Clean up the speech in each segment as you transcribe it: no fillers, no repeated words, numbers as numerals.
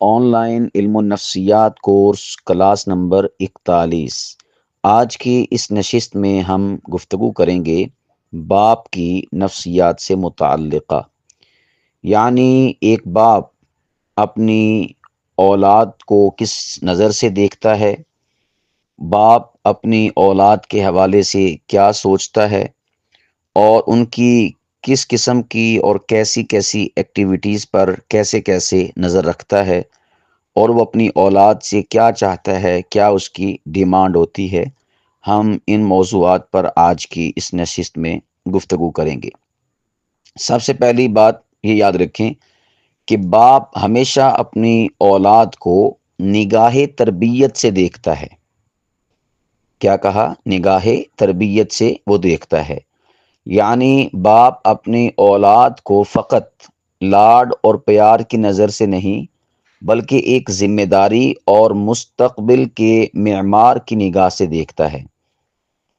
On line علم النفسیات course class number 41۔ آج کی اس نشست میں ہم گفتگو کریں گے باپ کی نفسیات سے متعلقہ، یعنی ایک باپ اپنی اولاد کو کس نظر سے دیکھتا ہے، باپ اپنی اولاد کے حوالے سے کیا سوچتا ہے اور ان کی کس قسم کی اور کیسی کیسی ایکٹیویٹیز پر کیسے کیسے نظر رکھتا ہے، اور وہ اپنی اولاد سے کیا چاہتا ہے، کیا اس کی ڈیمانڈ ہوتی ہے۔ ہم ان موضوعات پر آج کی اس نشست میں گفتگو کریں گے۔ سب سے پہلی بات یہ یاد رکھیں کہ باپ ہمیشہ اپنی اولاد کو نگاہ تربیت سے دیکھتا ہے۔ کیا کہا؟ نگاہ تربیت سے وہ دیکھتا ہے، یعنی باپ اپنی اولاد کو فقط لاڈ اور پیار کی نظر سے نہیں بلکہ ایک ذمہ داری اور مستقبل کے معمار کی نگاہ سے دیکھتا ہے۔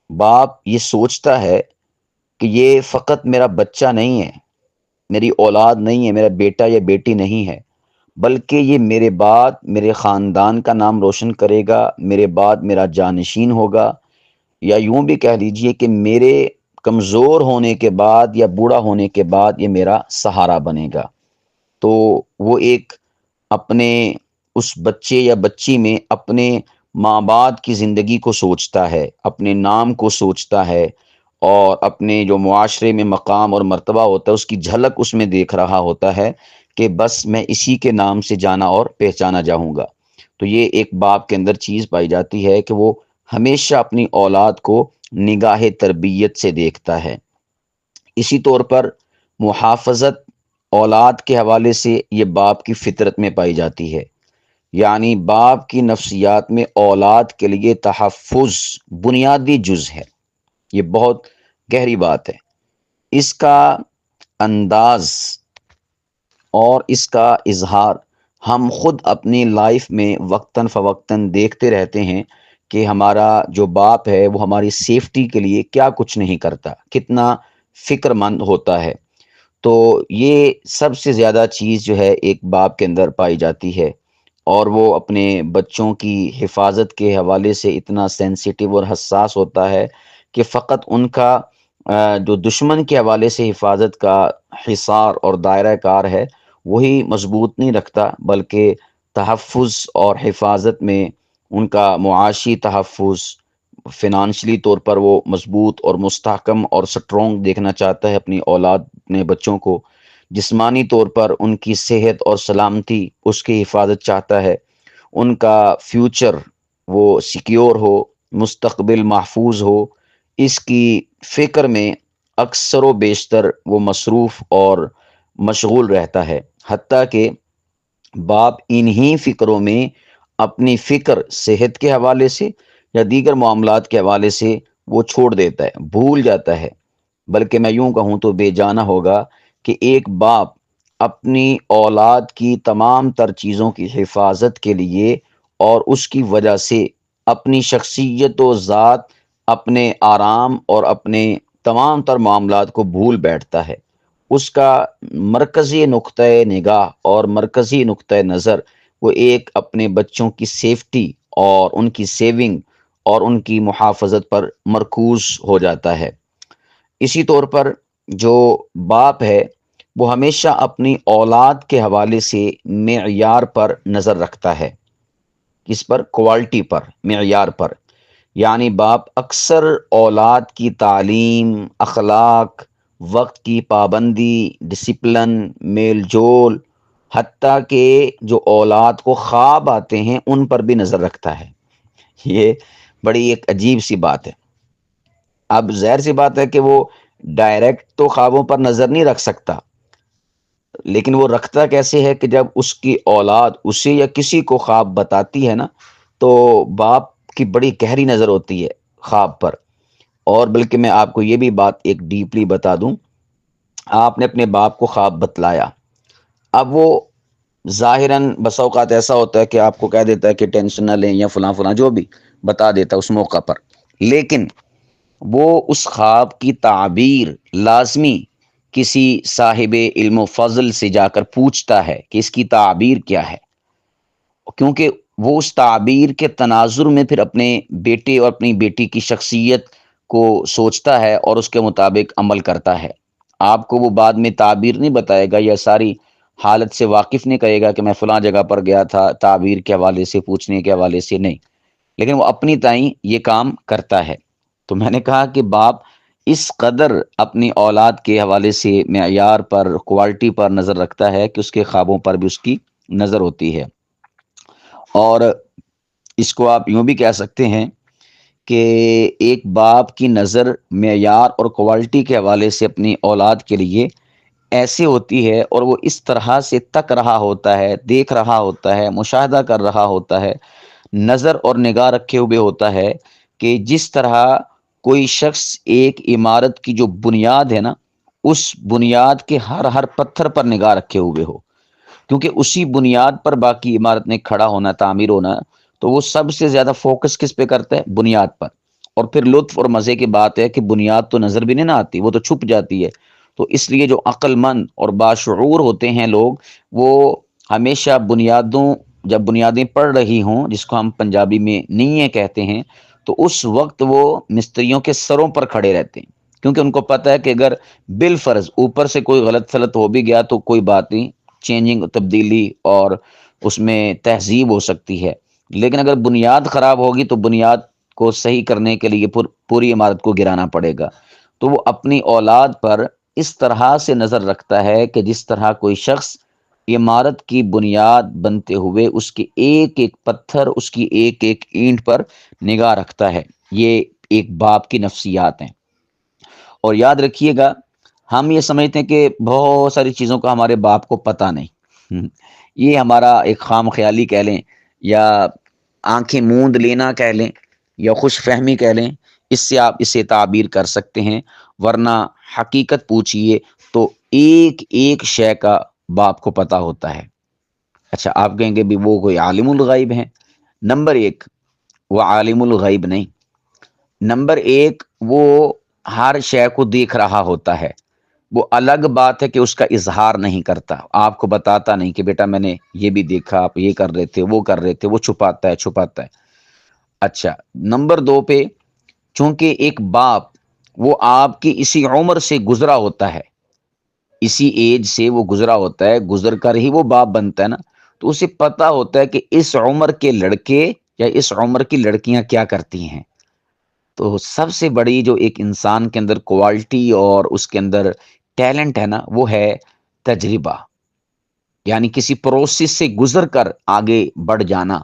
باپ یہ سوچتا ہے کہ یہ فقط میرا بچہ نہیں ہے، میری اولاد نہیں ہے، میرا بیٹا یا بیٹی نہیں ہے، بلکہ یہ میرے بعد میرے خاندان کا نام روشن کرے گا، میرے بعد میرا جانشین ہوگا، یا یوں بھی کہہ لیجئے کہ میرے کمزور ہونے کے بعد یا بوڑھا ہونے کے بعد یہ میرا سہارا بنے گا۔ تو وہ ایک اپنے اس بچے یا بچی میں اپنے ماں باپ کی زندگی کو سوچتا ہے، اپنے نام کو سوچتا ہے، اور اپنے جو معاشرے میں مقام اور مرتبہ ہوتا ہے اس کی جھلک اس میں دیکھ رہا ہوتا ہے کہ بس میں اسی کے نام سے جانا اور پہچانا جاؤں گا۔ تو یہ ایک باپ کے اندر چیز پائی جاتی ہے کہ وہ ہمیشہ اپنی اولاد کو نگاہ تربیت سے دیکھتا ہے۔ اسی طور پر محافظت اولاد کے حوالے سے یہ باپ کی فطرت میں پائی جاتی ہے، یعنی باپ کی نفسیات میں اولاد کے لیے تحفظ بنیادی جز ہے۔ یہ بہت گہری بات ہے۔ اس کا انداز اور اس کا اظہار ہم خود اپنی لائف میں وقتاً فوقتاً دیکھتے رہتے ہیں کہ ہمارا جو باپ ہے وہ ہماری سیفٹی کے لیے کیا کچھ نہیں کرتا، کتنا فکر مند ہوتا ہے۔ تو یہ سب سے زیادہ چیز جو ہے ایک باپ کے اندر پائی جاتی ہے، اور وہ اپنے بچوں کی حفاظت کے حوالے سے اتنا سینسیٹیو اور حساس ہوتا ہے کہ فقط ان کا جو دشمن کے حوالے سے حفاظت کا حصار اور دائرہ کار ہے وہی مضبوط نہیں رکھتا، بلکہ تحفظ اور حفاظت میں ان کا معاشی تحفظ، فنانشلی طور پر وہ مضبوط اور مستحکم اور سٹرونگ دیکھنا چاہتا ہے اپنی اولاد، اپنے بچوں کو۔ جسمانی طور پر ان کی صحت اور سلامتی، اس کی حفاظت چاہتا ہے، ان کا فیوچر وہ سیکیور ہو، مستقبل محفوظ ہو، اس کی فکر میں اکثر و بیشتر وہ مصروف اور مشغول رہتا ہے، حتیٰ کہ باپ انہی فکروں میں اپنی فکر صحت کے حوالے سے یا دیگر معاملات کے حوالے سے وہ چھوڑ دیتا ہے، بھول جاتا ہے۔ بلکہ میں یوں کہوں تو بے جانا ہوگا کہ ایک باپ اپنی اولاد کی تمام تر چیزوں کی حفاظت کے لیے اور اس کی وجہ سے اپنی شخصیت و ذات، اپنے آرام اور اپنے تمام تر معاملات کو بھول بیٹھتا ہے۔ اس کا مرکزی نقطۂ نگاہ اور مرکزی نقطۂ نظر وہ ایک اپنے بچوں کی سیفٹی اور ان کی سیونگ اور ان کی محافظت پر مرکوز ہو جاتا ہے۔ اسی طور پر جو باپ ہے وہ ہمیشہ اپنی اولاد کے حوالے سے معیار پر نظر رکھتا ہے۔ کس پر؟ کوالٹی پر، معیار پر۔ یعنی باپ اکثر اولاد کی تعلیم، اخلاق، وقت کی پابندی، ڈسپلن، میل جول، حتیٰ کہ جو اولاد کو خواب آتے ہیں ان پر بھی نظر رکھتا ہے۔ یہ بڑی ایک عجیب سی بات ہے۔ اب ظاہر سی بات ہے کہ وہ ڈائریکٹ تو خوابوں پر نظر نہیں رکھ سکتا، لیکن وہ رکھتا کیسے ہے کہ جب اس کی اولاد اسے یا کسی کو خواب بتاتی ہے نا، تو باپ کی بڑی گہری نظر ہوتی ہے خواب پر۔ اور بلکہ میں آپ کو یہ بھی بات ایک ڈیپلی بتا دوں، آپ نے اپنے باپ کو خواب بتلایا، اب وہ ظاہراً بس اوقات ایسا ہوتا ہے کہ آپ کو کہہ دیتا ہے کہ ٹینشن نہ لیں یا فلاں فلاں جو بھی بتا دیتا ہے اس موقع پر، لیکن وہ اس خواب کی تعبیر لازمی کسی صاحب علم و فضل سے جا کر پوچھتا ہے کہ اس کی تعبیر کیا ہے۔ کیونکہ وہ اس تعبیر کے تناظر میں پھر اپنے بیٹے اور اپنی بیٹی کی شخصیت کو سوچتا ہے اور اس کے مطابق عمل کرتا ہے۔ آپ کو وہ بعد میں تعبیر نہیں بتائے گا یا ساری حالت سے واقف نہیں کرے گا کہ میں فلاں جگہ پر گیا تھا تعبیر کے حوالے سے، پوچھنے کے حوالے سے، نہیں، لیکن وہ اپنی تئیں یہ کام کرتا ہے۔ تو میں نے کہا کہ باپ اس قدر اپنی اولاد کے حوالے سے معیار پر، کوالٹی پر نظر رکھتا ہے کہ اس کے خوابوں پر بھی اس کی نظر ہوتی ہے۔ اور اس کو آپ یوں بھی کہہ سکتے ہیں کہ ایک باپ کی نظر معیار اور کوالٹی کے حوالے سے اپنی اولاد کے لیے ایسے ہوتی ہے، اور وہ اس طرح سے تک رہا ہوتا ہے، دیکھ رہا ہوتا ہے، مشاہدہ کر رہا ہوتا ہے، نظر اور نگاہ رکھے ہوئے ہوتا ہے کہ جس طرح کوئی شخص ایک عمارت کی جو بنیاد ہے نا، اس بنیاد کے ہر ہر پتھر پر نگاہ رکھے ہوئے ہو، کیونکہ اسی بنیاد پر باقی عمارت نے کھڑا ہونا، تعمیر ہونا، تو وہ سب سے زیادہ فوکس کس پہ کرتا ہے؟ بنیاد پر۔ اور پھر لطف اور مزے کی بات ہے کہ بنیاد تو نظر بھی نہیں نہ آتی، وہ تو چھپ جاتی ہے۔ تو اس لیے جو عقل مند اور باشعور ہوتے ہیں لوگ، وہ ہمیشہ بنیادوں، جب بنیادیں پڑ رہی ہوں، جس کو ہم پنجابی میں نیے کہتے ہیں، تو اس وقت وہ مستریوں کے سروں پر کھڑے رہتے ہیں، کیونکہ ان کو پتہ ہے کہ اگر بالفرض اوپر سے کوئی غلط سلط ہو بھی گیا تو کوئی بات نہیں، چینجنگ، تبدیلی اور اس میں تہذیب ہو سکتی ہے، لیکن اگر بنیاد خراب ہوگی تو بنیاد کو صحیح کرنے کے لیے پوری عمارت کو گرانا پڑے گا۔ تو وہ اپنی اولاد پر اس طرح سے نظر رکھتا ہے کہ جس طرح کوئی شخص عمارت کی بنیاد بنتے ہوئے اس کے ایک ایک پتھر، اس کی ایک ایک اینٹ پر نگاہ رکھتا ہے۔ یہ ایک باپ کی نفسیات ہیں۔ اور یاد رکھیے گا، ہم یہ سمجھتے ہیں کہ بہت ساری چیزوں کا ہمارے باپ کو پتہ نہیں، یہ ہمارا ایک خام خیالی کہہ لیں، یا آنکھیں موند لینا کہہ لیں، یا خوش فہمی کہہ لیں، اس سے آپ اسے تعبیر کر سکتے ہیں، ورنہ حقیقت پوچھئے تو ایک ایک شے کا باپ کو پتہ ہوتا ہے۔ اچھا، آپ کہیں گے بھی وہ کوئی عالم الغیب ہیں؟ نمبر ایک، وہ عالم الغیب نہیں۔ نمبر ایک، وہ ہر شے کو دیکھ رہا ہوتا ہے۔ وہ الگ بات ہے کہ اس کا اظہار نہیں کرتا، آپ کو بتاتا نہیں کہ بیٹا میں نے یہ بھی دیکھا، آپ یہ کر رہے تھے، وہ کر رہے تھے، وہ چھپاتا ہے۔ اچھا، نمبر دو پہ، چونکہ ایک باپ وہ آپ کی اسی عمر سے گزرا ہوتا ہے، اسی ایج سے وہ گزرا ہوتا ہے، گزر کر ہی وہ باپ بنتا ہے نا، تو اسے پتا ہوتا ہے کہ اس عمر کے لڑکے یا اس عمر کی لڑکیاں کیا کرتی ہیں۔ تو سب سے بڑی جو ایک انسان کے اندر کوالٹی اور اس کے اندر ٹیلنٹ ہے نا، وہ ہے تجربہ، یعنی کسی پروسیس سے گزر کر آگے بڑھ جانا۔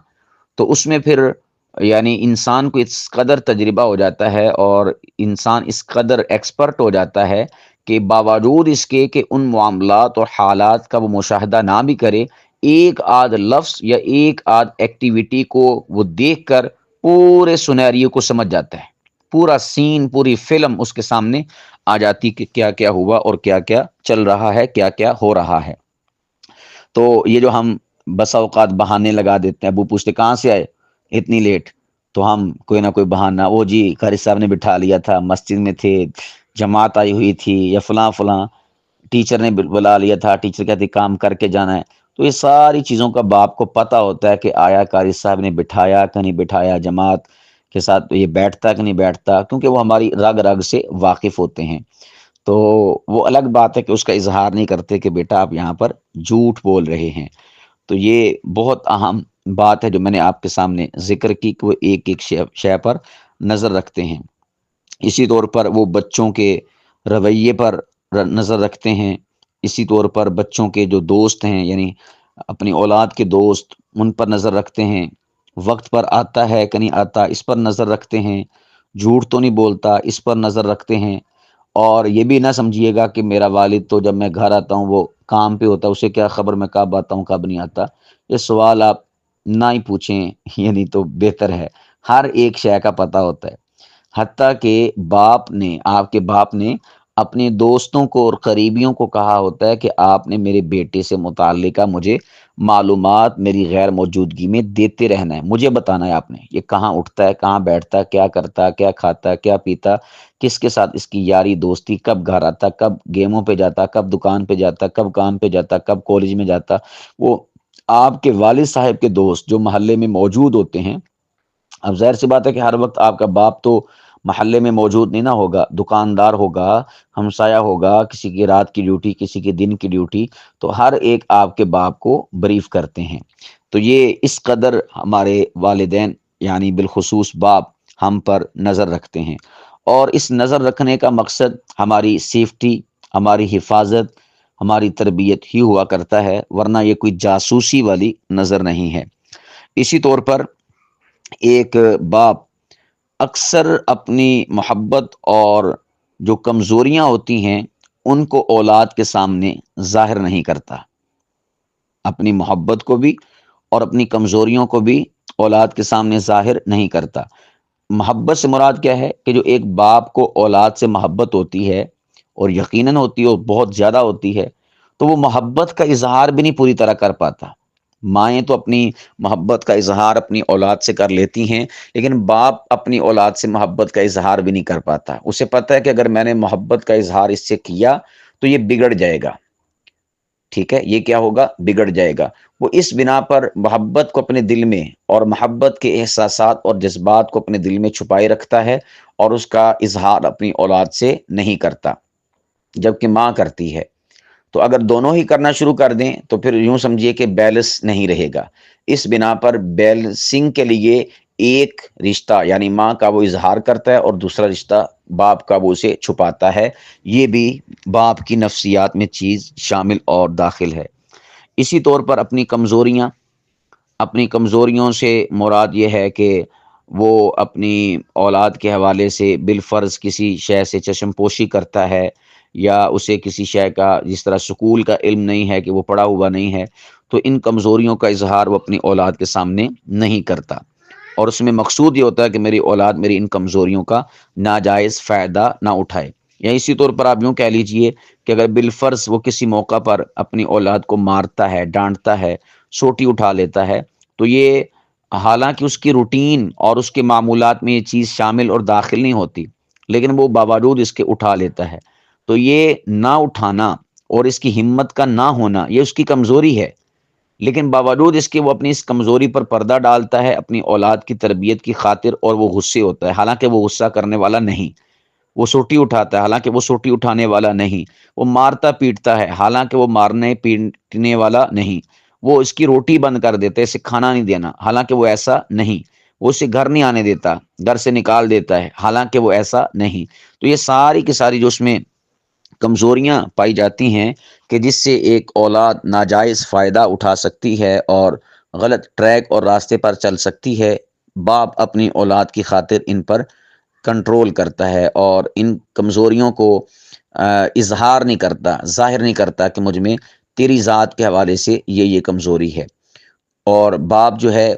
تو اس میں پھر یعنی انسان کو اس قدر تجربہ ہو جاتا ہے اور انسان اس قدر ایکسپرٹ ہو جاتا ہے کہ باوجود اس کے کہ ان معاملات اور حالات کا وہ مشاہدہ نہ بھی کرے، ایک آدھ لفظ یا ایک آدھ ایکٹیویٹی کو وہ دیکھ کر پورے سنیریو کو سمجھ جاتا ہے، پورا سین، پوری فلم اس کے سامنے آ جاتی کہ کیا کیا ہوا اور کیا کیا چل رہا ہے، کیا کیا ہو رہا ہے۔ تو یہ جو ہم بسا اوقات بہانے لگا دیتے ہیں، ابو پوچھتے کہاں سے آئے اتنی لیٹ، تو ہم کوئی نہ کوئی بہانہ، وہ جی قاری صاحب نے بٹھا لیا تھا، مسجد میں تھے، جماعت آئی ہوئی تھی، یا فلاں فلاں ٹیچر نے بلا لیا تھا، ٹیچر کہتے کام کر کے جانا ہے۔ تو یہ ساری چیزوں کا باپ کو پتہ ہوتا ہے کہ آیا قاری صاحب نے بٹھایا کہ نہیں بٹھایا، جماعت کے ساتھ یہ بیٹھتا کہ نہیں بیٹھتا، کیونکہ وہ ہماری رگ رگ سے واقف ہوتے ہیں۔ تو وہ الگ بات ہے کہ اس کا اظہار نہیں کرتے کہ بیٹا آپ یہاں پر جھوٹ بول رہے ہیں۔ تو یہ بہت اہم بات ہے جو میں نے آپ کے سامنے ذکر کی کہ وہ ایک ایک شے پر نظر رکھتے ہیں۔ اسی طور پر وہ بچوں کے رویے پر نظر رکھتے ہیں، اسی طور پر بچوں کے جو دوست ہیں، یعنی اپنی اولاد کے دوست، ان پر نظر رکھتے ہیں، وقت پر آتا ہے کہ نہیں آتا اس پر نظر رکھتے ہیں، جھوٹ تو نہیں بولتا اس پر نظر رکھتے ہیں۔ اور یہ بھی نہ سمجھیے گا کہ میرا والد تو جب میں گھر آتا ہوں وہ کام پہ ہوتا ہے، اسے کیا خبر میں کب آتا ہوں کب نہیں آتا۔ یہ سوال آپ نہ ہی پوچھیں، یعنی تو بہتر ہے، ہر ایک شے کا پتہ ہوتا ہے۔ حتیٰ کہ آپ کے باپ نے اپنے دوستوں کو اور قریبیوں کو کہا ہوتا ہے کہ آپ نے میرے بیٹے سے متعلقہ مجھے معلومات میری غیر موجودگی میں دیتے رہنا ہے، مجھے بتانا ہے آپ نے یہ کہاں اٹھتا ہے، کہاں بیٹھتا ہے، کیا کرتا ہے، کیا کھاتا ہے، کیا پیتا، کس کے ساتھ اس کی یاری دوستی، کب گھر آتا، کب گیموں پہ جاتا، کب دکان پہ جاتا، کب کام پہ جاتا، کب کالج میں جاتا۔ وہ آپ کے والد صاحب کے دوست جو محلے میں موجود ہوتے ہیں، اب ظاہر سی بات ہے کہ ہر وقت آپ کا باپ تو محلے میں موجود نہیں نہ ہوگا، دکاندار ہوگا، ہمسایہ ہوگا، کسی کی رات کی ڈیوٹی، کسی کی دن کی ڈیوٹی، تو ہر ایک آپ کے باپ کو بریف کرتے ہیں۔ تو یہ اس قدر ہمارے والدین یعنی بالخصوص باپ ہم پر نظر رکھتے ہیں، اور اس نظر رکھنے کا مقصد ہماری سیفٹی، ہماری حفاظت، ہماری تربیت ہی ہوا کرتا ہے، ورنہ یہ کوئی جاسوسی والی نظر نہیں ہے۔ اسی طور پر ایک باپ اکثر اپنی محبت اور جو کمزوریاں ہوتی ہیں ان کو اولاد کے سامنے ظاہر نہیں کرتا، اپنی محبت کو بھی اور اپنی کمزوریوں کو بھی اولاد کے سامنے ظاہر نہیں کرتا۔ محبت سے مراد کیا ہے کہ جو ایک باپ کو اولاد سے محبت ہوتی ہے، اور یقیناً ہوتی ہے اور بہت زیادہ ہوتی ہے، تو وہ محبت کا اظہار بھی نہیں پوری طرح کر پاتا۔ مائیں تو اپنی محبت کا اظہار اپنی اولاد سے کر لیتی ہیں، لیکن باپ اپنی اولاد سے محبت کا اظہار بھی نہیں کر پاتا۔ اسے پتہ ہے کہ اگر میں نے محبت کا اظہار اس سے کیا تو یہ بگڑ جائے گا، ٹھیک ہے، یہ کیا ہوگا، بگڑ جائے گا۔ وہ اس بنا پر محبت کو اپنے دل میں اور محبت کے احساسات اور جذبات کو اپنے دل میں چھپائے رکھتا ہے، اور اس کا اظہار اپنی اولاد سے نہیں کرتا، جبکہ ماں کرتی ہے۔ تو اگر دونوں ہی کرنا شروع کر دیں تو پھر یوں سمجھیے کہ بیلنس نہیں رہے گا۔ اس بنا پر بیلنسنگ کے لیے ایک رشتہ یعنی ماں کا وہ اظہار کرتا ہے، اور دوسرا رشتہ باپ کا وہ اسے چھپاتا ہے۔ یہ بھی باپ کی نفسیات میں چیز شامل اور داخل ہے۔ اسی طور پر اپنی کمزوریوں سے مراد یہ ہے کہ وہ اپنی اولاد کے حوالے سے بالفرض کسی شے سے چشم پوشی کرتا ہے، یا اسے کسی شے کا، جس طرح سکول کا علم نہیں ہے کہ وہ پڑھا ہوا نہیں ہے، تو ان کمزوریوں کا اظہار وہ اپنی اولاد کے سامنے نہیں کرتا، اور اس میں مقصود یہ ہوتا ہے کہ میری اولاد میری ان کمزوریوں کا ناجائز فائدہ نہ اٹھائے۔ یا اسی طور پر آپ یوں کہہ لیجئے کہ اگر بالفرض وہ کسی موقع پر اپنی اولاد کو مارتا ہے، ڈانٹتا ہے، سوٹی اٹھا لیتا ہے، تو یہ حالانکہ اس کی روٹین اور اس کے معمولات میں یہ چیز شامل اور داخل نہیں ہوتی، لیکن وہ باوجود اس کے اٹھا لیتا ہے، تو یہ نہ اٹھانا اور اس کی ہمت کا نہ ہونا یہ اس کی کمزوری ہے، لیکن باوجود اس کے وہ اپنی اس کمزوری پر پردہ ڈالتا ہے اپنی اولاد کی تربیت کی خاطر، اور وہ غصے ہوتا ہے حالانکہ وہ غصہ کرنے والا نہیں، وہ سوٹی اٹھاتا ہے حالانکہ وہ سوٹی اٹھانے والا نہیں، وہ مارتا پیٹتا ہے حالانکہ وہ مارنے پیٹنے والا نہیں، وہ اس کی روٹی بند کر دیتا ہے، اسے کھانا نہیں دینا حالانکہ وہ ایسا نہیں، وہ اسے گھر نہیں آنے دیتا، گھر سے نکال دیتا ہے حالانکہ وہ ایسا نہیں۔ تو یہ ساری کی ساری جو اس میں کمزوریاں پائی جاتی ہیں کہ جس سے ایک اولاد ناجائز فائدہ اٹھا سکتی ہے اور غلط ٹریک اور راستے پر چل سکتی ہے، باپ اپنی اولاد کی خاطر ان پر کنٹرول کرتا ہے اور ان کمزوریوں کو اظہار نہیں کرتا، ظاہر نہیں کرتا کہ مجھ میں تیری ذات کے حوالے سے یہ کمزوری ہے۔ اور باپ جو ہے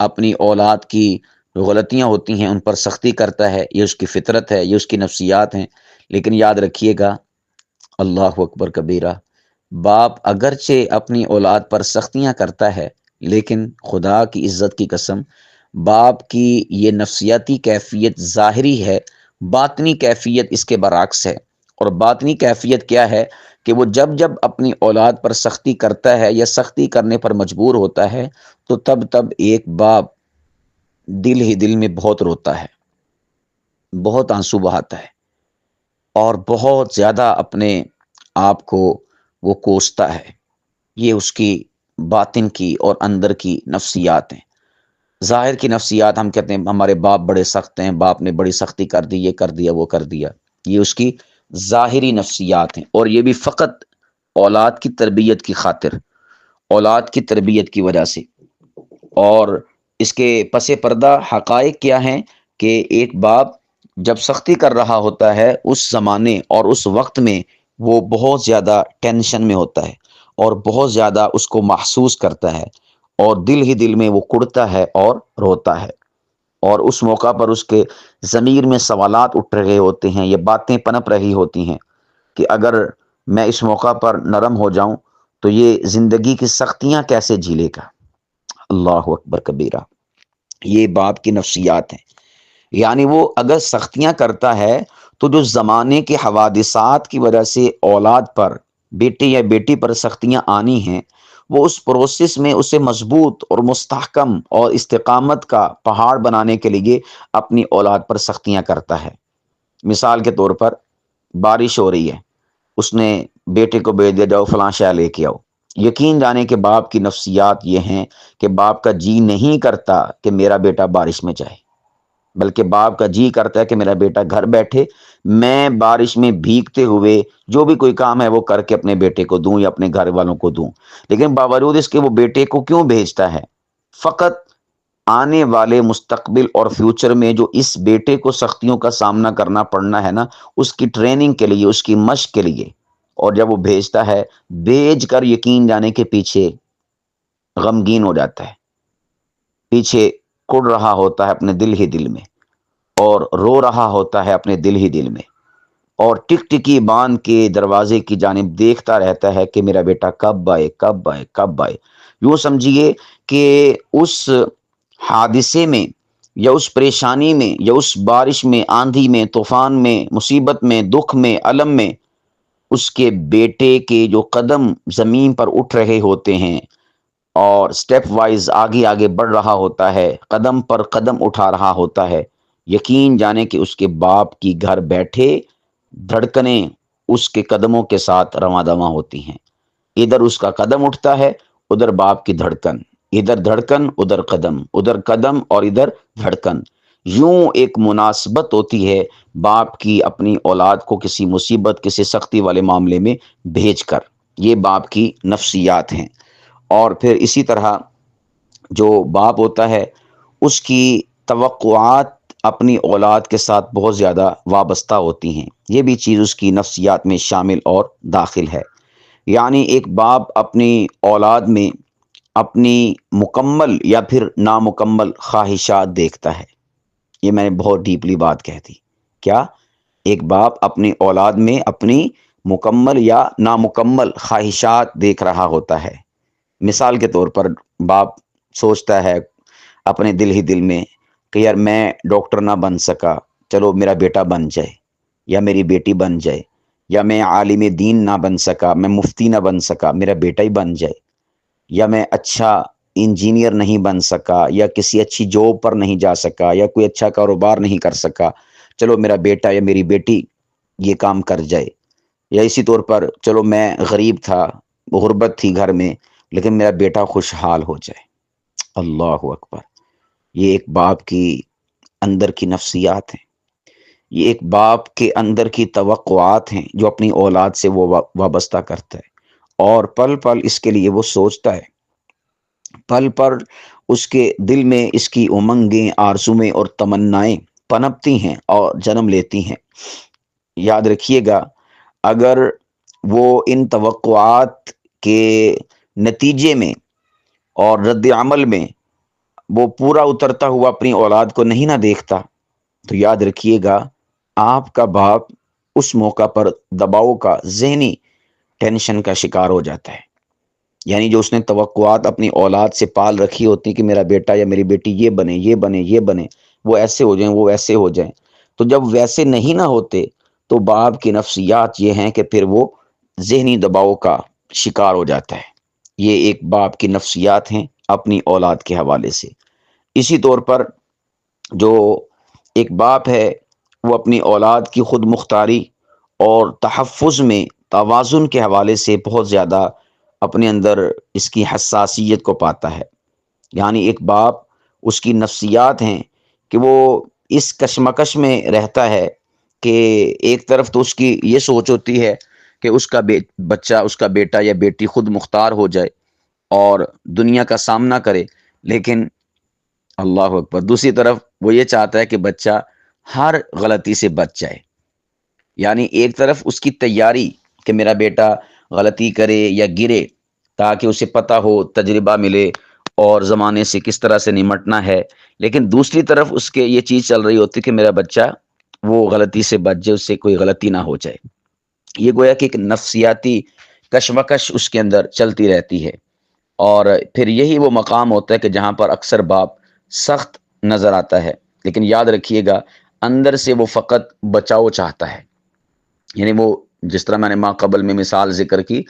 اپنی اولاد کی جو غلطیاں ہوتی ہیں ان پر سختی کرتا ہے، یہ اس کی فطرت ہے، یہ اس کی نفسیات ہیں، لیکن یاد رکھیے گا، اللہ اکبر کبیرہ، باپ اگرچہ اپنی اولاد پر سختیاں کرتا ہے، لیکن خدا کی عزت کی قسم باپ کی یہ نفسیاتی کیفیت ظاہری ہے، باطنی کیفیت اس کے برعکس ہے۔ اور باطنی کیفیت کیا ہے کہ وہ جب اپنی اولاد پر سختی کرتا ہے یا سختی کرنے پر مجبور ہوتا ہے، تو تب ایک باپ دل ہی دل میں بہت روتا ہے، بہت آنسو بہاتا ہے، اور بہت زیادہ اپنے آپ کو وہ کوستا ہے۔ یہ اس کی باطن کی اور اندر کی نفسیات ہیں۔ ظاہر کی نفسیات ہم کہتے ہیں ہمارے باپ بڑے سخت ہیں، باپ نے بڑی سختی کر دی، یہ کر دیا، وہ کر دیا، یہ اس کی ظاہری نفسیات ہیں، اور یہ بھی فقط اولاد کی تربیت کی خاطر، اولاد کی تربیت کی وجہ سے۔ اور اس کے پس پردہ حقائق کیا ہیں کہ ایک باپ جب سختی کر رہا ہوتا ہے اس زمانے اور اس وقت میں وہ بہت زیادہ ٹینشن میں ہوتا ہے، اور بہت زیادہ اس کو محسوس کرتا ہے، اور دل ہی دل میں وہ کڑتا ہے اور روتا ہے، اور اس موقع پر اس کے ضمیر میں سوالات اٹھ رہے ہوتے ہیں، یہ باتیں پنپ رہی ہوتی ہیں کہ اگر میں اس موقع پر نرم ہو جاؤں تو یہ زندگی کی سختیاں کیسے جھیلے گا۔ اللہ اکبر کبیرہ، یہ باپ کی نفسیات ہیں۔ یعنی وہ اگر سختیاں کرتا ہے تو جو زمانے کے حوادثات کی وجہ سے اولاد پر، بیٹے یا بیٹی پر سختیاں آنی ہیں، وہ اس پروسیس میں اسے مضبوط اور مستحکم اور استقامت کا پہاڑ بنانے کے لیے اپنی اولاد پر سختیاں کرتا ہے۔ مثال کے طور پر بارش ہو رہی ہے، اس نے بیٹے کو بھیج دیا جاؤ فلاں شے لے کے آؤ۔ یقین جانے کہ باپ کی نفسیات یہ ہیں کہ باپ کا جی نہیں کرتا کہ میرا بیٹا بارش میں جائے، بلکہ باپ کا جی کرتا ہے کہ میرا بیٹا گھر بیٹھے، میں بارش میں بھیگتے ہوئے جو بھی کوئی کام ہے وہ کر کے اپنے بیٹے کو دوں یا اپنے گھر والوں کو دوں۔ لیکن باوجود اس کے وہ بیٹے کو کیوں بھیجتا ہے؟ فقط آنے والے مستقبل اور فیوچر میں جو اس بیٹے کو سختیوں کا سامنا کرنا پڑنا ہے نا، اس کی ٹریننگ کے لیے، اس کی مشق کے لیے۔ اور جب وہ بھیجتا ہے، بھیج کر یقین جانے کے پیچھے غمگین ہو جاتا ہے، پیچھے کڑ رہا ہوتا ہے اپنے دل ہی دل میں، اور رو رہا ہوتا ہے اپنے دل ہی دل میں، اور ٹک ٹکی باندھ کے دروازے کی جانب دیکھتا رہتا ہے کہ میرا بیٹا کب آئے کب آئے کب آئے۔ یوں سمجھیے کہ اس حادثے میں یا اس پریشانی میں یا اس بارش میں، آندھی میں، طوفان میں، مصیبت میں، دکھ میں، الم میں، اس کے بیٹے کے جو قدم زمین پر اٹھ رہے ہوتے ہیں اور سٹیپ وائز آگے آگے بڑھ رہا ہوتا ہے، قدم پر قدم اٹھا رہا ہوتا ہے، یقین جانے کہ اس کے باپ کی گھر بیٹھے دھڑکنیں اس کے قدموں کے ساتھ رواں دواں ہوتی ہیں۔ ادھر اس کا قدم اٹھتا ہے، ادھر باپ کی دھڑکن، ادھر دھڑکن ادھر قدم اور ادھر دھڑکن۔ یوں ایک مناسبت ہوتی ہے باپ کی اپنی اولاد کو کسی مصیبت، کسی سختی والے معاملے میں بھیج کر۔ یہ باپ کی نفسیات ہیں۔ اور پھر اسی طرح جو باپ ہوتا ہے، اس کی توقعات اپنی اولاد کے ساتھ بہت زیادہ وابستہ ہوتی ہیں۔ یہ بھی چیز اس کی نفسیات میں شامل اور داخل ہے۔ یعنی ایک باپ اپنی اولاد میں اپنی مکمل یا پھر نامکمل خواہشات دیکھتا ہے۔ یہ میں نے بہت ڈیپلی بات کہہ دی۔ کیا؟ ایک باپ اپنی اولاد میں اپنی مکمل یا نامکمل خواہشات دیکھ رہا ہوتا ہے۔ مثال کے طور پر باپ سوچتا ہے اپنے دل ہی دل میں کہ یار میں ڈاکٹر نہ بن سکا، چلو میرا بیٹا بن جائے یا میری بیٹی بن جائے، یا میں عالم دین نہ بن سکا، میں مفتی نہ بن سکا، میرا بیٹا ہی بن جائے، یا میں اچھا انجینئر نہیں بن سکا، یا کسی اچھی جاب پر نہیں جا سکا، یا کوئی اچھا کاروبار نہیں کر سکا، چلو میرا بیٹا یا میری بیٹی یہ کام کر جائے۔ یا اسی طور پر چلو میں غریب تھا، غربت تھی گھر میں، لیکن میرا بیٹا خوشحال ہو جائے۔ اللہ اکبر! یہ ایک باپ کی اندر کی نفسیات ہیں، یہ ایک باپ کے اندر کی توقعات ہیں جو اپنی اولاد سے وہ وابستہ کرتا ہے، اور پل پل اس کے لیے وہ سوچتا ہے، پل پر اس کے دل میں اس کی امنگیں، آرزویں اور تمنائیں پنپتی ہیں اور جنم لیتی ہیں۔ یاد رکھیے گا، اگر وہ ان توقعات کے نتیجے میں اور رد عمل میں وہ پورا اترتا ہوا اپنی اولاد کو نہیں نہ دیکھتا، تو یاد رکھیے گا آپ کا باپ اس موقع پر دباؤ کا، ذہنی ٹینشن کا شکار ہو جاتا ہے۔ یعنی جو اس نے توقعات اپنی اولاد سے پال رکھی ہوتی کہ میرا بیٹا یا میری بیٹی یہ بنے، یہ بنے، یہ بنے، وہ ایسے ہو جائیں، وہ ایسے ہو جائیں، تو جب ویسے نہیں نہ ہوتے تو باپ کی نفسیات یہ ہیں کہ پھر وہ ذہنی دباؤ کا شکار ہو جاتا ہے۔ یہ ایک باپ کی نفسیات ہیں اپنی اولاد کے حوالے سے۔ اسی طور پر جو ایک باپ ہے وہ اپنی اولاد کی خود مختاری اور تحفظ میں توازن کے حوالے سے بہت زیادہ اپنے اندر اس کی حساسیت کو پاتا ہے۔ یعنی ایک باپ، اس کی نفسیات ہیں کہ وہ اس کشمکش میں رہتا ہے کہ ایک طرف تو اس کی یہ سوچ ہوتی ہے کہ اس کا بچہ، اس کا بیٹا یا بیٹی خود مختار ہو جائے اور دنیا کا سامنا کرے، لیکن اللہ اکبر، دوسری طرف وہ یہ چاہتا ہے کہ بچہ ہر غلطی سے بچ جائے۔ یعنی ایک طرف اس کی تیاری کہ میرا بیٹا غلطی کرے یا گرے تاکہ اسے پتہ ہو، تجربہ ملے اور زمانے سے کس طرح سے نمٹنا ہے، لیکن دوسری طرف اس کے یہ چیز چل رہی ہوتی کہ میرا بچہ وہ غلطی سے بچ جائے، اس سے کوئی غلطی نہ ہو جائے۔ یہ گویا کہ ایک نفسیاتی کشمکش اس کے اندر چلتی رہتی ہے، اور پھر یہی وہ مقام ہوتا ہے کہ جہاں پر اکثر باپ سخت نظر آتا ہے، لیکن یاد رکھیے گا اندر سے وہ فقط بچاؤ چاہتا ہے۔ یعنی وہ جس طرح میں نے ماں قبل میں مثال ذکر کی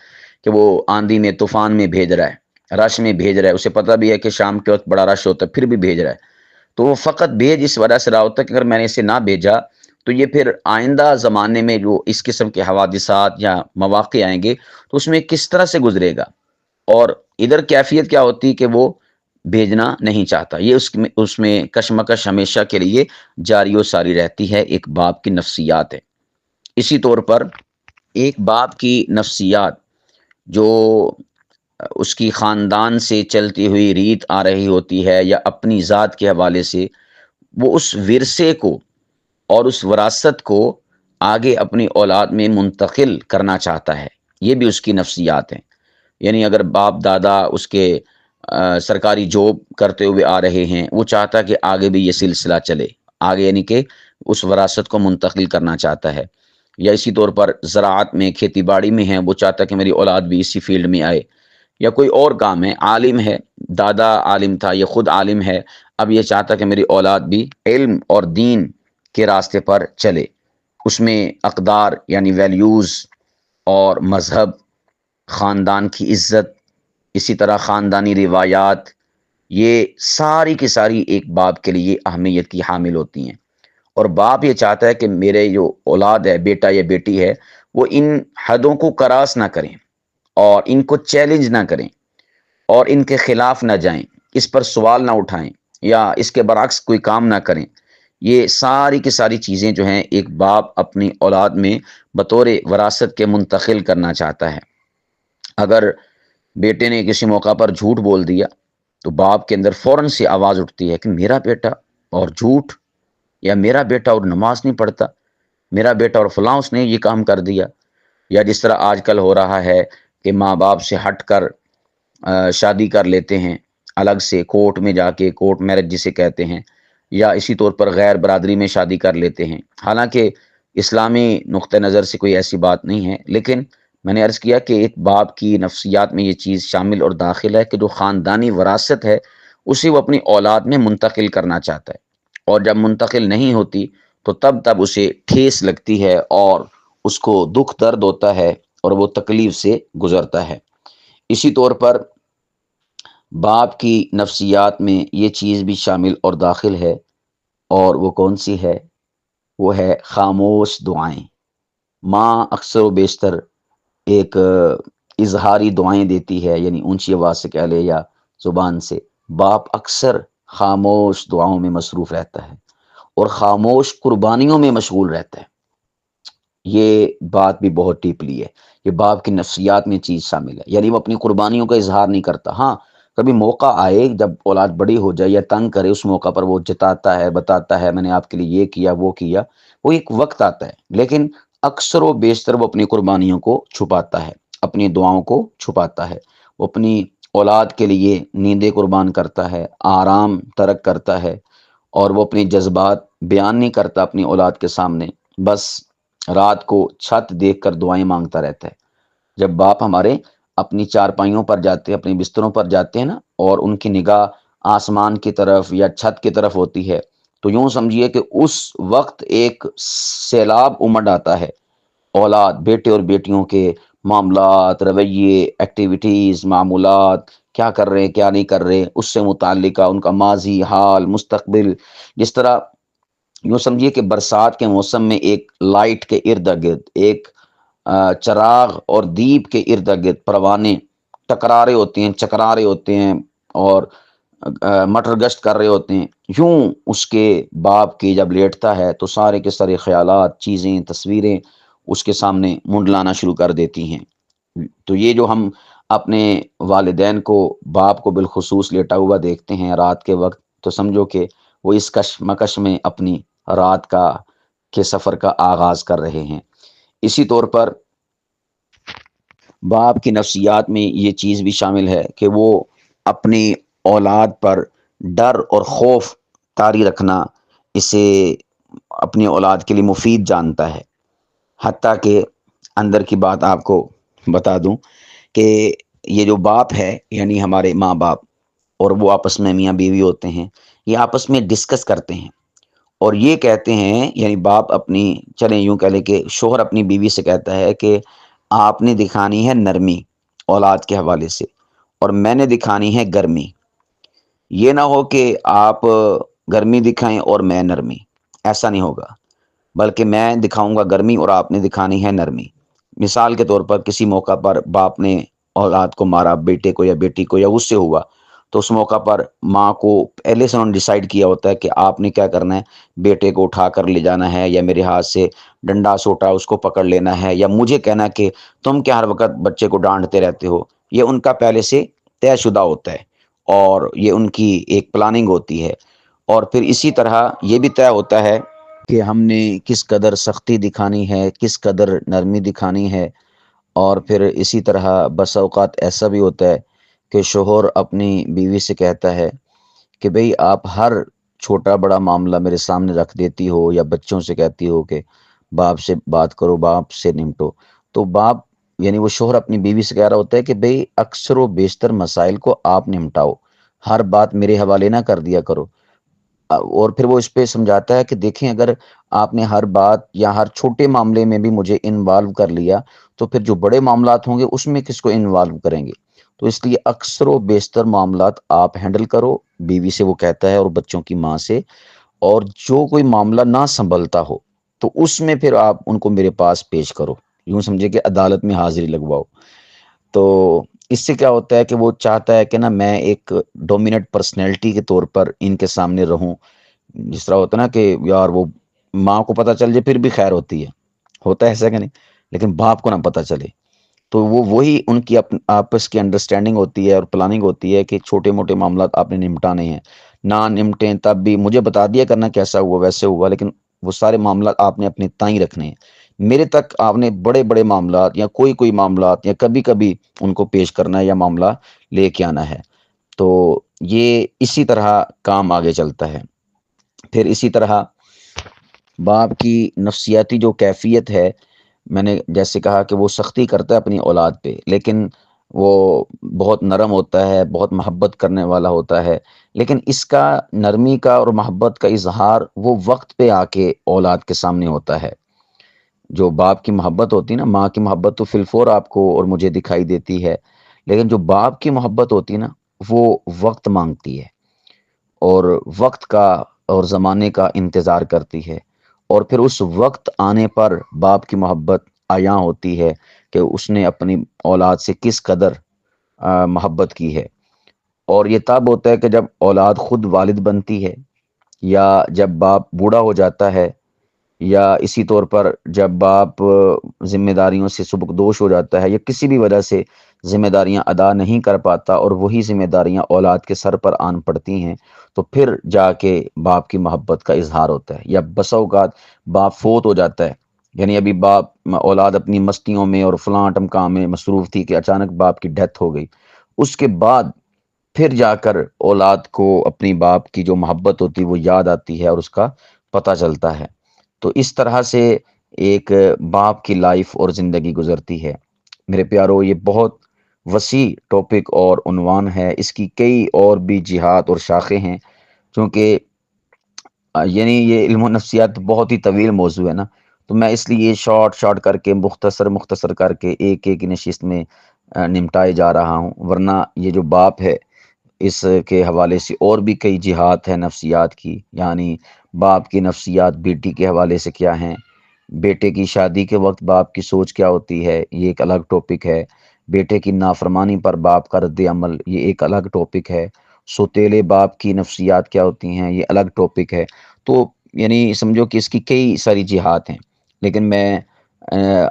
کہ وہ آندھی میں، طوفان میں بھیج رہا ہے، رش میں بھیج رہا ہے، اسے پتہ بھی ہے کہ شام کے وقت بڑا رش ہوتا ہے، پھر بھی بھیج رہا ہے، تو وہ فقط بھیج اس وجہ سے رہا ہوتا ہے کہ اگر میں نے اسے نہ بھیجا تو یہ پھر آئندہ زمانے میں جو اس قسم کے حوادثات یا مواقع آئیں گے تو اس میں کس طرح سے گزرے گا، اور ادھر کیفیت کیا ہوتی کہ وہ بھیجنا نہیں چاہتا، یہ اس میں کشمکش ہمیشہ کے لیے جاری و ساری رہتی ہے، ایک باپ کی نفسیات ہے۔ اسی طور پر ایک باپ کی نفسیات جو اس کی خاندان سے چلتی ہوئی ریت آ رہی ہوتی ہے یا اپنی ذات کے حوالے سے، وہ اس ورثے کو اور اس وراثت کو آگے اپنی اولاد میں منتقل کرنا چاہتا ہے، یہ بھی اس کی نفسیات ہیں۔ یعنی اگر باپ دادا اس کے سرکاری جاب کرتے ہوئے آ رہے ہیں، وہ چاہتا ہے کہ آگے بھی یہ سلسلہ چلے آگے، یعنی کہ اس وراثت کو منتقل کرنا چاہتا ہے۔ یا اسی طور پر زراعت میں، کھیتی باڑی میں ہے، وہ چاہتا ہے کہ میری اولاد بھی اسی فیلڈ میں آئے، یا کوئی اور کام ہے، عالم ہے، دادا عالم تھا، یہ خود عالم ہے، اب یہ چاہتا کہ میری اولاد بھی علم اور دین کے راستے پر چلے، اس میں اقدار یعنی ویلیوز اور مذہب، خاندان کی عزت، اسی طرح خاندانی روایات، یہ ساری کی ساری ایک باپ کے لیے اہمیت کی حامل ہوتی ہیں۔ اور باپ یہ چاہتا ہے کہ میرے جو اولاد ہے، بیٹا یا بیٹی ہے، وہ ان حدوں کو کراس نہ کریں اور ان کو چیلنج نہ کریں اور ان کے خلاف نہ جائیں، اس پر سوال نہ اٹھائیں یا اس کے برعکس کوئی کام نہ کریں۔ یہ ساری کی ساری چیزیں جو ہیں ایک باپ اپنی اولاد میں بطور وراثت کے منتقل کرنا چاہتا ہے۔ اگر بیٹے نے کسی موقع پر جھوٹ بول دیا تو باپ کے اندر فوراً سے آواز اٹھتی ہے کہ میرا بیٹا اور جھوٹ، یا میرا بیٹا اور نماز نہیں پڑھتا، میرا بیٹا اور فلاں اس نے یہ کام کر دیا۔ یا جس طرح آج کل ہو رہا ہے کہ ماں باپ سے ہٹ کر شادی کر لیتے ہیں، الگ سے کورٹ میں جا کے، کورٹ میرج جسے کہتے ہیں، یا اسی طور پر غیر برادری میں شادی کر لیتے ہیں۔ حالانکہ اسلامی نقطہ نظر سے کوئی ایسی بات نہیں ہے، لیکن میں نے عرض کیا کہ ایک باپ کی نفسیات میں یہ چیز شامل اور داخل ہے کہ جو خاندانی وراثت ہے اسے وہ اپنی اولاد میں منتقل کرنا چاہتا ہے، اور جب منتقل نہیں ہوتی تو تب اسے ٹھیس لگتی ہے اور اس کو دکھ درد ہوتا ہے اور وہ تکلیف سے گزرتا ہے۔ اسی طور پر باپ کی نفسیات میں یہ چیز بھی شامل اور داخل ہے، اور وہ کون سی ہے؟ وہ ہے خاموش دعائیں۔ ماں اکثر و بیشتر ایک اظہاری دعائیں دیتی ہے، یعنی اونچی آواز سے کہہ لے یا زبان سے۔ باپ اکثر خاموش دعاؤں میں مصروف رہتا ہے اور خاموش قربانیوں میں مشغول رہتا ہے۔ یہ بات بھی بہت ڈیپلی ہے، یہ باپ کی نفسیات میں چیز شامل ہے، یعنی وہ اپنی قربانیوں کا اظہار نہیں کرتا۔ ہاں، کبھی موقع آئے جب اولاد بڑی ہو جائے یا تنگ کرے، اس موقع پر وہ جتاتا ہے، بتاتا ہے میں نے آپ کے لیے یہ کیا وہ کیا، وہ ایک وقت آتا ہے، لیکن اکثر و بیشتر وہ اپنی قربانیوں کو چھپاتا ہے، اپنی دعاؤں کو چھپاتا ہے۔ وہ اپنی اولاد کے لیے نیندیں قربان کرتا ہے، آرام ترک کرتا ہے، اور وہ اپنے جذبات بیان نہیں کرتا اپنی اولاد کے سامنے، بس رات کو چھت دیکھ کر دعائیں مانگتا رہتا ہے۔ جب باپ ہمارے اپنی چارپائیوں پر جاتے ہیں، اپنی بستروں پر جاتے ہیں نا، اور ان کی نگاہ آسمان کی طرف یا چھت کی طرف ہوتی ہے، تو یوں سمجھیے کہ اس وقت ایک سیلاب امڈ آتا ہے اولاد، بیٹے اور بیٹیوں کے معاملات، رویے، ایکٹیویٹیز، معمولات، کیا کر رہے ہیں کیا نہیں کر رہے، اس سے متعلقہ ان کا ماضی، حال، مستقبل۔ جس طرح یوں سمجھیے کہ برسات کے موسم میں ایک لائٹ کے ارد گرد، ایک چراغ اور دیپ کے ارد گرد پروانے ٹکرا رہے ہوتے ہیں، چکرا رہے ہوتے ہیں، اور مٹر گشت کر رہے ہوتے ہیں، یوں اس کے باپ کی جب لیٹتا ہے تو سارے کے سارے خیالات، چیزیں، تصویریں اس کے سامنے منڈلانا شروع کر دیتی ہیں۔ تو یہ جو ہم اپنے والدین کو، باپ کو بالخصوص لیٹا ہوا دیکھتے ہیں رات کے وقت، تو سمجھو کہ وہ اس کشمکش میں اپنی رات کے سفر کا آغاز کر رہے ہیں۔ اسی طور پر باپ کی نفسیات میں یہ چیز بھی شامل ہے کہ وہ اپنی اولاد پر ڈر اور خوف طاری رکھنا اسے اپنی اولاد کے لیے مفید جانتا ہے۔ حتیٰ کہ اندر کی بات آپ کو بتا دوں کہ یہ جو باپ ہے، یعنی ہمارے ماں باپ، اور وہ آپس میں میاں بیوی ہوتے ہیں، یہ آپس میں ڈسکس کرتے ہیں اور یہ کہتے ہیں، یعنی باپ اپنی، چلیں یوں کہہ لیں کہ شوہر اپنی بیوی سے کہتا ہے کہ آپ نے دکھانی ہے نرمی اولاد کے حوالے سے، اور میں نے دکھانی ہے گرمی۔ یہ نہ ہو کہ آپ گرمی دکھائیں اور میں نرمی، ایسا نہیں ہوگا، بلکہ میں دکھاؤں گا گرمی اور آپ نے دکھانی ہے نرمی۔ مثال کے طور پر کسی موقع پر باپ نے اولاد کو مارا، بیٹے کو یا بیٹی کو، یا اس سے ہوا، تو اس موقع پر ماں کو پہلے سے انہوں نے ڈیسائیڈ کیا ہوتا ہے کہ آپ نے کیا کرنا ہے، بیٹے کو اٹھا کر لے جانا ہے، یا میرے ہاتھ سے ڈنڈا سوٹا اس کو پکڑ لینا ہے، یا مجھے کہنا کہ تم کیا ہر وقت بچے کو ڈانٹتے رہتے ہو۔ یہ ان کا پہلے سے طے شدہ ہوتا ہے، اور یہ ان کی ایک پلاننگ ہوتی ہے۔ اور پھر اسی طرح یہ بھی طے ہوتا ہے کہ ہم نے کس قدر سختی دکھانی ہے، کس قدر نرمی دکھانی ہے۔ اور پھر اسی طرح بس اوقات ایسا بھی ہوتا ہے کہ شوہر اپنی بیوی سے کہتا ہے کہ بھئی آپ ہر چھوٹا بڑا معاملہ میرے سامنے رکھ دیتی ہو، یا بچوں سے کہتی ہو کہ باپ سے بات کرو، باپ سے نمٹو۔ تو باپ یعنی وہ شوہر اپنی بیوی سے کہہ رہا ہوتا ہے کہ بھئی اکثر و بیشتر مسائل کو آپ نمٹاؤ، ہر بات میرے حوالے نہ کر دیا کرو۔ اور پھر وہ اس پہ سمجھاتا ہے کہ دیکھیں اگر آپ نے ہر بات یا ہر چھوٹے معاملے میں بھی مجھے انوالو کر لیا، تو پھر جو بڑے معاملات ہوں گے اس میں کس کو انوالو کریں گے؟ تو اس لیے اکثر و بیشتر معاملات آپ ہینڈل کرو، بیوی سے وہ کہتا ہے، اور بچوں کی ماں سے۔ اور جو کوئی معاملہ نہ سنبھلتا ہو تو اس میں پھر آپ ان کو میرے پاس پیش کرو، یوں سمجھے کہ عدالت میں حاضری لگواؤ۔ تو اس سے کیا ہوتا ہے کہ وہ چاہتا ہے کہ نا میں ایک ڈومیننٹ پرسنالٹی کے طور پر ان کے سامنے رہوں۔ جس طرح ہوتا ہے نا کہ یار وہ ماں کو پتہ چل جائے پھر بھی خیر ہوتی ہے، ہوتا ہے ایسا کہ نہیں، لیکن باپ کو نہ پتہ چلے۔ تو وہ وہی ان کی آپس کی انڈرسٹینڈنگ ہوتی ہے اور پلاننگ ہوتی ہے کہ چھوٹے موٹے معاملات آپ نے نمٹانے ہیں، نہ نمٹیں تب بھی مجھے بتا دیا کرنا کیسا ہوا ویسے ہوا، لیکن وہ سارے معاملات آپ نے اپنے تائیں رکھنے ہیں۔ میرے تک آپ نے بڑے بڑے معاملات یا کوئی معاملات یا کبھی کبھی ان کو پیش کرنا ہے یا معاملہ لے کے آنا ہے۔ تو یہ اسی طرح کام آگے چلتا ہے۔ پھر اسی طرح باپ کی نفسیاتی جو کیفیت ہے، میں نے جیسے کہا کہ وہ سختی کرتا ہے اپنی اولاد پہ، لیکن وہ بہت نرم ہوتا ہے، بہت محبت کرنے والا ہوتا ہے۔ لیکن اس کا نرمی کا اور محبت کا اظہار وہ وقت پہ آ کے اولاد کے سامنے ہوتا ہے۔ جو باپ کی محبت ہوتی ہے نا، ماں کی محبت تو فی الفور آپ کو اور مجھے دکھائی دیتی ہے، لیکن جو باپ کی محبت ہوتی ہے نا، وہ وقت مانگتی ہے، اور وقت کا اور زمانے کا انتظار کرتی ہے۔ اور پھر اس وقت آنے پر باپ کی محبت عیاں ہوتی ہے کہ اس نے اپنی اولاد سے کس قدر محبت کی ہے۔ اور یہ تب ہوتا ہے کہ جب اولاد خود والد بنتی ہے، یا جب باپ بوڑھا ہو جاتا ہے، یا اسی طور پر جب باپ ذمہ داریوں سے سبکدوش ہو جاتا ہے، یا کسی بھی وجہ سے ذمہ داریاں ادا نہیں کر پاتا اور وہی ذمہ داریاں اولاد کے سر پر آن پڑتی ہیں، تو پھر جا کے باپ کی محبت کا اظہار ہوتا ہے۔ یا بسا اوقات باپ فوت ہو جاتا ہے، یعنی ابھی باپ اولاد اپنی مستیوں میں اور فلاں ٹم کام میں مصروف تھی کہ اچانک باپ کی ڈیتھ ہو گئی، اس کے بعد پھر جا کر اولاد کو اپنی باپ کی جو محبت ہوتی ہے وہ یاد آتی ہے اور اس کا پتہ چلتا ہے۔ تو اس طرح سے ایک باپ کی لائف اور زندگی گزرتی ہے۔ میرے پیارو، یہ بہت وسیع ٹاپک اور عنوان ہے، اس کی کئی اور بھی جہات اور شاخیں ہیں، چونکہ یعنی یہ علم و نفسیات بہت ہی طویل موضوع ہے نا، تو میں اس لیے شارٹ کر کے مختصر کر کے ایک ایک نشست میں نمٹائے جا رہا ہوں۔ ورنہ یہ جو باپ ہے، اس کے حوالے سے اور بھی کئی جہات ہیں نفسیات کی، یعنی باپ کی نفسیات بیٹی کے حوالے سے کیا ہیں، بیٹے کی شادی کے وقت باپ کی سوچ کیا ہوتی ہے، یہ ایک الگ ٹاپک ہے۔ بیٹے کی نافرمانی پر باپ کا رد عمل، یہ ایک الگ ٹاپک ہے۔ سوتیلے باپ کی نفسیات کیا ہوتی ہیں، یہ الگ ٹاپک ہے۔ تو یعنی سمجھو کہ اس کی کئی ساری جہات ہیں، لیکن میں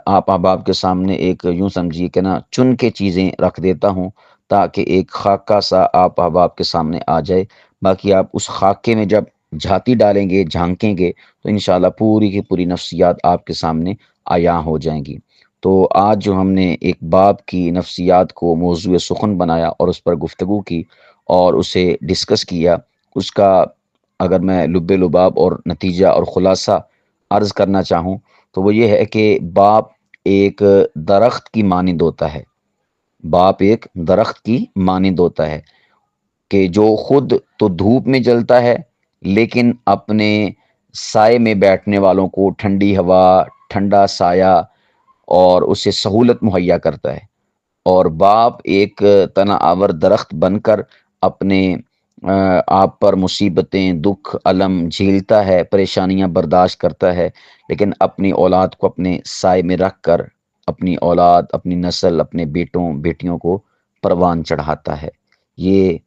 آپ احباب کے سامنے ایک یوں سمجھیے کہ نا چن کے چیزیں رکھ دیتا ہوں، تاکہ ایک خاکہ سا آپ احباب کے سامنے آ جائے۔ باقی آپ اس خاکے میں جب جھاتی ڈالیں گے، جھانکیں گے، تو انشاءاللہ پوری کی پوری نفسیات آپ کے سامنے عیاں ہو جائیں گی۔ تو آج جو ہم نے ایک باپ کی نفسیات کو موضوع سخن بنایا اور اس پر گفتگو کی اور اسے ڈسکس کیا، اس کا اگر میں لب لباب اور نتیجہ اور خلاصہ عرض کرنا چاہوں تو وہ یہ ہے کہ باپ ایک درخت کی مانند ہوتا ہے۔ باپ ایک درخت کی مانند ہوتا ہے کہ جو خود تو دھوپ میں جلتا ہے، لیکن اپنے سائے میں بیٹھنے والوں کو ٹھنڈی ہوا، ٹھنڈا سایہ اور اسے سہولت مہیا کرتا ہے۔ اور باپ ایک تنا آور درخت بن کر اپنے آپ پر مصیبتیں، دکھ، الم جھیلتا ہے، پریشانیاں برداشت کرتا ہے، لیکن اپنی اولاد کو اپنے سائے میں رکھ کر اپنی اولاد، اپنی نسل، اپنے بیٹوں بیٹیوں کو پروان چڑھاتا ہے۔ یہ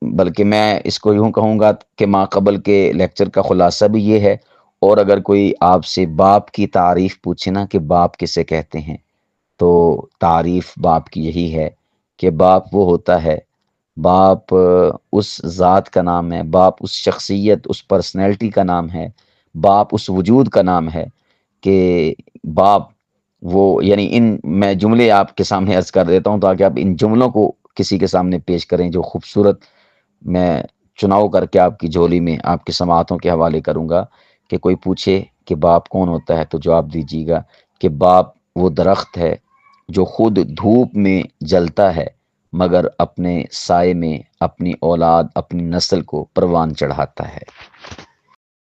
بلکہ میں اس کو یوں کہوں گا کہ ما قبل کے لیکچر کا خلاصہ بھی یہ ہے۔ اور اگر کوئی آپ سے باپ کی تعریف پوچھے نا کہ باپ کسے کہتے ہیں، تو تعریف باپ کی یہی ہے کہ باپ وہ ہوتا ہے، باپ اس ذات کا نام ہے، باپ اس شخصیت، اس پرسنالٹی کا نام ہے، باپ اس وجود کا نام ہے کہ باپ وہ، یعنی میں جملے آپ کے سامنے عرض کر دیتا ہوں تاکہ آپ ان جملوں کو کسی کے سامنے پیش کریں، جو خوبصورت میں چناؤ کر کے آپ کی جھولی میں آپ کی سماعتوں کے حوالے کروں گا۔ کہ کوئی پوچھے کہ باپ کون ہوتا ہے تو جواب دیجیے گا کہ باپ وہ درخت ہے جو خود دھوپ میں جلتا ہے مگر اپنے سائے میں اپنی اولاد، اپنی نسل کو پروان چڑھاتا ہے۔